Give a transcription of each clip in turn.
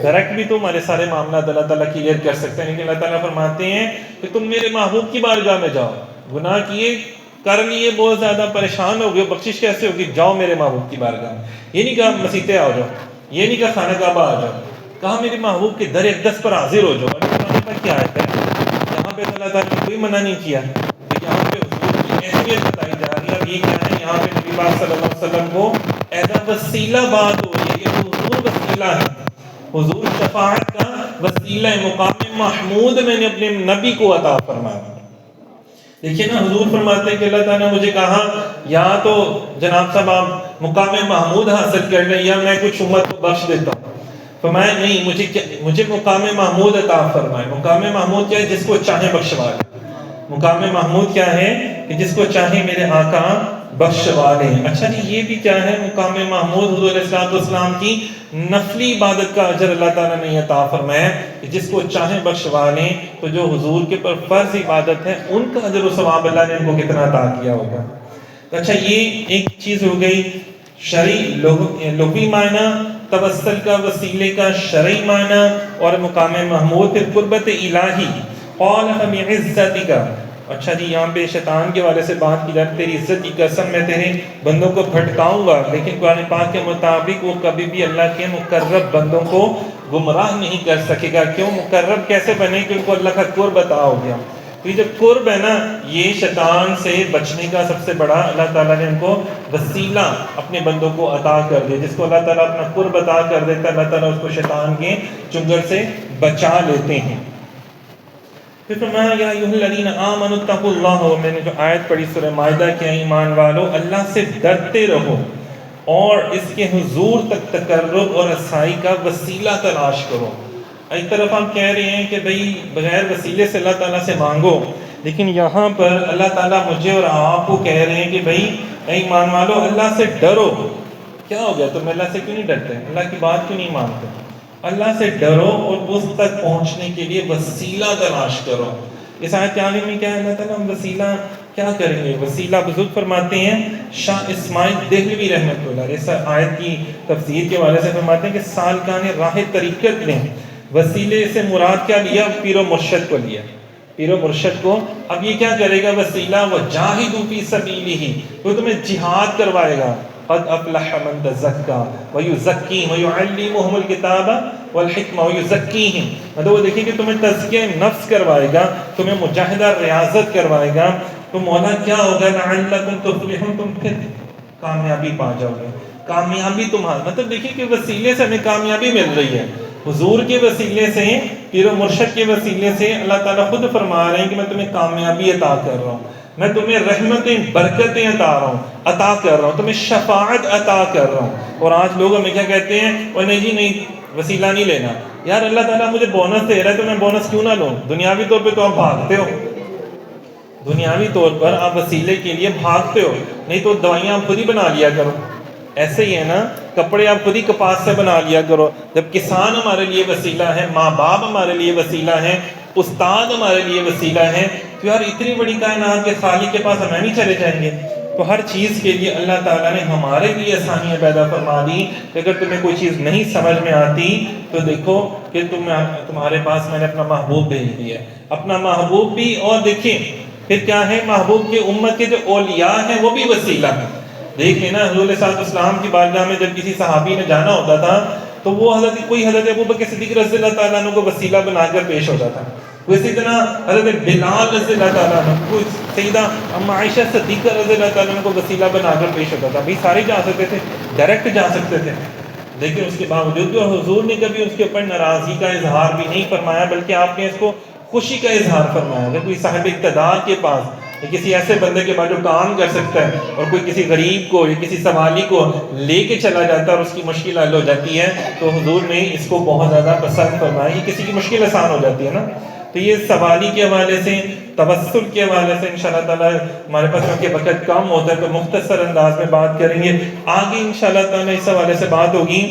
Direct بھی تو ہمارے سارے معاملات اللہ تعالیٰ کلیئر کر سکتے ہیں، لیکن اللہ تعالیٰ فرماتے ہیں کہ تم میرے محبوب کی بارگاہ میں جاؤ، گناہ کیے کر لیے بہت زیادہ پریشان ہو گئے، بخشش کیسے ہوگی؟ جاؤ میرے محبوب کی بارگاہ میں۔ یہ نہیں کہا مسیطے آ جاؤ، یہ نہیں کہا خانہ کعبہ آ جاؤ، کہا میرے محبوب کے در اقدس پر حاضر ہو جاؤ۔ کیا آیت ہے یہاں پہ؟ اللہ تعالیٰ نے کوئی منع نہیں کیا، یہاں پہ حضور کی اہمیت بتائی جا رہی ہے۔ اب یہ کیا ہے؟ یہاں پہ نبی پاک صلی اللہ علیہ وسلم کو ایز اے وسیلہ بات ہو رہی ہے کہ حضور وسیلہ ہے، حضور شفاعت کا وسیلہ ہے، مقام محمود میں نے اپنے نبی کو عطا فرمایا۔ دیکھیے نا، حضور فرماتے ہیں کہ اللہ تعالیٰ نے مجھے کہا یا تو جناب صاحب آپ مقام محمود حاصل کر لیں یا میں کچھ امت کو بخش دیتا ہوں۔ فرمایا نہیں، مجھے مقام محمود عطا فرمائے۔ مقام محمود کیا ہے؟ جس کو چاہے بخشوا لے۔ مقام محمود کیا ہے؟ کہ جس کو چاہے میرے آقا بخشوا لے۔ اچھا جی، یہ بھی کیا ہے مقام محمود؟ حضور علیہ السلام کی نفلی عبادت کا اجر اللہ تعالیٰ نے عطا فرمایا کہ جس کو چاہے بخشوا لیں۔ تو جو حضور کے پر فرض عبادت ہے ان کا اجر و ثواب اللہ نے ان کو کتنا عطا کیا ہوگا۔ تو اچھا، یہ ایک چیز ہو گئی شرعی لغوی معنی، توسل کا وسیلے کا شرعی معنی اور مقام محمود۔ پھر قربت الہی، قال فبعزتک۔ اچھا جی، یہاں پہ شیطان کے والے سے بات کی جاتی، تیری عزت کی قسم میں تیرے بندوں کو بھٹکاؤں گا، لیکن قرآن پاک کے مطابق وہ کبھی بھی اللہ کے مقرب بندوں کو گمراہ نہیں کر سکے گا۔ کیوں مقرب کیسے بنے؟ کہ ان کو اللہ کا قرب عطا ہو گیا۔ تو یہ جو قرب ہے نا، یہ شیطان سے بچنے کا سب سے بڑا اللہ تعالیٰ نے ان کو وسیلہ اپنے بندوں کو عطا کر دیا۔ جس کو اللہ تعالیٰ اپنا قرب عطا کر دیتا ہے، اللہ تعالیٰ اس کو شیطان کے چنگل سے بچا لیتے ہیں۔ پھر فرمایا یا ایھا الذین آمنوا اتقوا اللہ، میں نے جو آیت پڑھی سورہ مائدہ کی، ایمان والو اللہ سے ڈرتے رہو اور اس کے حضور تک تقرب اور رسائی کا وسیلہ تلاش کرو۔ ایک طرف ہم کہہ رہے ہیں کہ بھئی بغیر وسیلے سے اللہ تعالیٰ سے مانگو، لیکن یہاں پر اللہ تعالیٰ مجھے اور آپ کو کہہ رہے ہیں کہ بھئی اے ایمان والو اللہ سے ڈرو۔ کیا ہو گیا؟ تم اللہ سے کیوں نہیں ڈرتے؟ اللہ کی بات کیوں نہیں مانتے؟ اللہ سے ڈرو اور اس تک پہنچنے کے لیے وسیلہ تلاش کرو۔ اس آیت عالم میں کیا ہے؟ اللہ تعالیٰ ہم وسیلہ کیا کریں گے؟ وسیلہ بزرگ فرماتے ہیں شاہ اسماعیل دہلوی رحمۃ اللہ علیہ، اس آیت کی تفسیر کے والے سے فرماتے ہیں کہ سالکان راہ طریقت نے وسیلے سے مراد کیا لیا؟ پیر و مرشد کو لیا، پیر و مرشد کو۔ اب یہ کیا کرے گا وسیلہ؟ وجاہدوا فی سبیلہ، وہ تمہیں جہاد کروائے گا۔ قد افلح من تزکا ویزکیہم ویعلمہم الکتاب والحکمہ ویزکیہم، مطلب وہ دیکھیں کہ تمہیں تزکیہ نفس کروائے گا، تمہیں مجاہدہ ریاضت کروائے گا، تو مولا کیا ہوگا؟ لعلکم تفلحون، تم پھر کامیابی پا جاؤ گے، کامیابی تمہارا۔ مطلب دیکھیں کہ وسیلے سے ہمیں کامیابی مل رہی ہے، حضور کے وسیلے سے، پیر و مرشد کے وسیلے سے اللہ تعالیٰ خود فرما رہے ہیں کہ میں تمہیں کامیابی عطا کر رہا ہوں، میں تمہیں رحمتیں برکتیں عطا کر رہا ہوں، تمہیں شفاعت عطا کر رہا ہوں۔ اور آج لوگ ہمیں کیا کہتے ہیں؟ اور نہیں جی نہیں، وسیلہ نہیں لینا۔ یار اللہ تعالیٰ مجھے بونس دے رہا ہے تو میں بونس کیوں نہ لوں؟ دنیاوی طور پہ تو آپ بھاگتے ہو، دنیاوی طور پر آپ وسیلے کے لیے بھاگتے ہو، نہیں تو دوائیاں آپ خود ہی بنا لیا کرو۔ ایسے ہی ہے نا، کپڑے آپ خود ہی کپاس سے بنا لیا کرو۔ جب کسان ہمارے لیے وسیلہ ہے، ماں باپ ہمارے لیے وسیلہ ہے، استاد ہمارے لیے وسیلہ ہے، تو یار اتنی بڑی کائنات کے خالق کے پاس ہمیں نہیں چلے جائیں گے؟ تو ہر چیز کے لیے اللہ تعالیٰ نے ہمارے لیے آسانیاں پیدا فرما دی کہ اگر تمہیں کوئی چیز نہیں سمجھ میں آتی تو دیکھو کہ تمہارے پاس میں نے اپنا محبوب بھیج دیا، اپنا محبوب بھی۔ اور دیکھیں پھر کیا ہے؟ محبوب کے امت کے جو اولیاء ہیں وہ بھی وسیلہ ہیں۔ دیکھیں نا، حضور صلی اللہ علیہ وسلم کی بارگاہ میں جب کسی صحابی نے جانا ہوتا تھا تو وہ حضرت ابوبکر صدیق رضی اللہ تعالیٰ عنہ کو وسیلہ بنا کر پیش ہوتا تھا۔ اسی طرح حضرت بلال رضی اللہ تعالیٰ عنہ کو، سیدہ ام عائشہ صدیقہ رضی اللہ تعالیٰ عنہ کو وسیلہ بنا کر پیش ہوتا تھا۔ بھائی سارے جا سکتے تھے، ڈائریکٹ جا سکتے تھے، لیکن اس کے باوجود بھی حضور نے کبھی اس کے اوپر ناراضگی کا اظہار بھی نہیں فرمایا، بلکہ آپ نے اس کو خوشی کا اظہار فرمایا۔ اگر کوئی صاحب اقتدار کے پاس، کسی ایسے بندے کے بعد جو کام کر سکتا ہے، اور کوئی کسی غریب کو یا کسی سوالی کو لے کے چلا جاتا ہے اور اس کی مشکل حل ہو جاتی ہے، تو حضور نے اس کو بہت زیادہ پسند فرمایا۔ یہ کسی کی مشکل آسان ہو جاتی ہے نا۔ تو یہ سوالی کے حوالے سے، توسل کے حوالے سے انشاءاللہ تعالیٰ ہمارے پاس کیونکہ وقت کم ہوتا ہے تو مختصر انداز میں بات کریں گے۔ آگے انشاءاللہ تعالیٰ اس حوالے سے بات ہوگی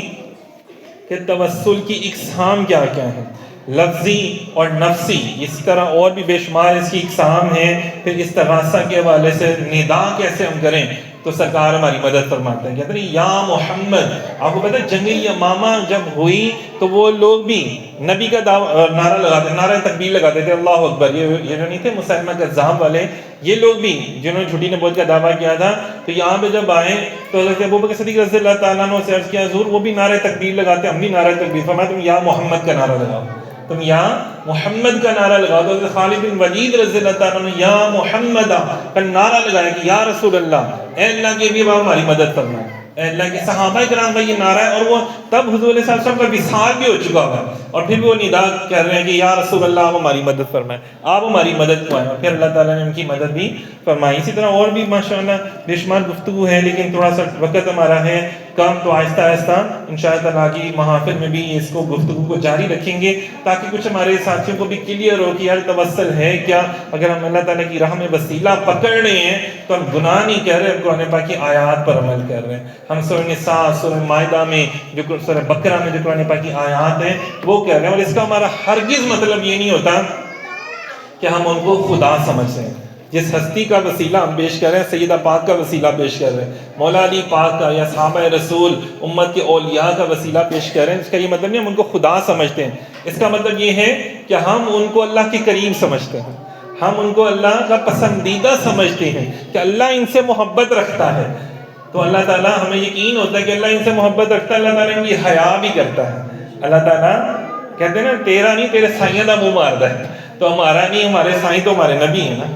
کہ توسل کی اقسام کیا کیا ہیں، لفظی اور نفسی، اس طرح اور بھی بے شمار اس کی اقسام ہیں۔ پھر استغاثہ کے حوالے سے ندا کیسے ہم کریں، تو سرکار ہماری مدد فرماتے ہیں، کہتے ہیں یا محمد۔ آپ کو پتہ ہے جنگ یمامہ جب ہوئی تو وہ لوگ بھی نبی کا نعرہ لگاتے، نعرہ تکبیر لگاتے تھے، اللہ اکبر۔ یہ جو نہیں تھے مسلمہ کذاب والے، یہ لوگ بھی جنہوں نے جھوٹی نبوت کا دعویٰ کیا تھا، تو یہاں پہ جب آئے تو حضرت ابوبکر صدیق رضی اللہ تعالیٰ عنہ سے عرض کیا حضور وہ بھی نعرہ تکبیر لگاتے، ہم بھی نعرہ تکبیر، فرمایا تم یا محمد کا نعرہ لگاؤ، تم یا محمد کا نعرہ لگاؤ۔ تو حضرت خالد بن ولید رضی اللہ تعالیٰ عنہ یا محمد کا نعرہ لگایا کہ یا رسول اللہ، اے اللہ کے بھی آپ ہماری مدد فرمائیں، اے اللہ کے صحابہ کرام کا یہ نعرہ ہے، اور وہ تب حضور صلی اللہ علیہ وسلم کا وصال بھی ہو چکا ہوا، اور پھر بھی وہ ندا کر رہے ہیں کہ یا رسول اللہ آپ ہماری مدد فرمائیں، آپ ہماری مدد فرمائیں، اور پھر اللہ تعالیٰ نے ان کی مدد بھی فرمائی۔ اسی طرح اور بھی ماشاءاللہ بے شمار گفتگو ہے، لیکن تھوڑا سا وقت ہمارا ہے کم، تو آہستہ آہستہ انشاءاللہ آگے محافل میں بھی اس کو گفتگو کو جاری رکھیں گے، تاکہ کچھ ہمارے ساتھیوں کو بھی کلیئر ہو کہ یار توسل ہے کیا۔ اگر ہم اللہ تعالیٰ کی راہ میں وسیلہ پکڑ رہے ہیں تو ہم گناہ نہیں کر رہے، ہم قرآن پاک کی آیات پر عمل کر رہے ہیں۔ ہم سورہ نساء، سورہ مائدہ میں، جو سورہ بقرہ میں جو قرآن پاک کی آیات ہیں وہ کہہ رہے ہیں، اور اس کا ہمارا ہرگز مطلب یہ نہیں ہوتا کہ ہم ان کو خدا سمجھتے ہیں۔ جس ہستی کا وسیلہ ہم پیش کر رہے ہیں، سیدہ پاک کا وسیلہ پیش کر رہے ہیں، مولا علی پاک کا یا صحابہ رسول امت کے اولیاء کا وسیلہ پیش کر رہے ہیں، اس کا یہ مطلب نہیں ہم ان کو خدا سمجھتے ہیں۔ اس کا مطلب یہ ہے کہ ہم ان کو اللہ کے کریم سمجھتے ہیں، ہم ان کو اللہ کا پسندیدہ سمجھتے ہیں کہ اللہ ان سے محبت رکھتا ہے۔ تو اللہ تعالیٰ ہمیں یقین ہوتا ہے کہ اللہ ان سے محبت رکھتا ہے، اللہ تعالیٰ ان کی حیا بھی کرتا ہے۔ اللہ تعالیٰ کہتے ہیں نا تیرا نہیں تیرے سائیں دا منہ ماردا ہے، تو ہمارا نہیں، ہمارے سائیں تو ہمارے نبی ہیں نا،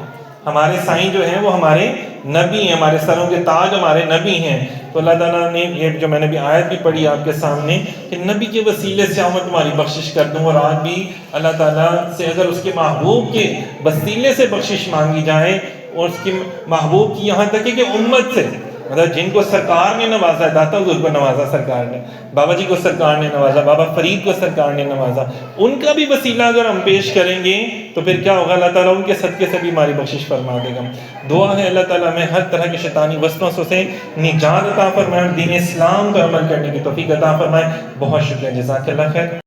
ہمارے سائیں جو ہیں وہ ہمارے نبی ہیں، ہمارے سروں کے تاج ہمارے نبی ہیں۔ تو اللہ تعالیٰ نے یہ جو میں نے بھی آیت بھی پڑھی آپ کے سامنے کہ نبی کے وسیلے سے میں تمہاری بخشش کر دوں، اور آج بھی اللہ تعالیٰ سے اگر اس کے محبوب کے وسیلے سے بخشش مانگی جائے، اور اس کی محبوب کی یہاں تک کہ امت سے، مطلب جن کو سرکار نے نوازا، داتا حضور کو نوازا سرکار نے، بابا جی کو سرکار نے نوازا، بابا فرید کو سرکار نے نوازا، ان کا بھی وسیلہ اگر ہم پیش کریں گے تو پھر کیا ہوگا، اللہ تعالیٰ ان کے صدقے سے بھی ہماری بخشش فرما دے گا۔ دعا ہے اللہ تعالیٰ ہمیں ہر طرح کے شیطانی وسوسوں سے نجات عطا فرمائے، دین اسلام پر عمل کرنے کی توفیق عطا فرمائے۔ بہت شکریہ، جزاک اللہ خیر۔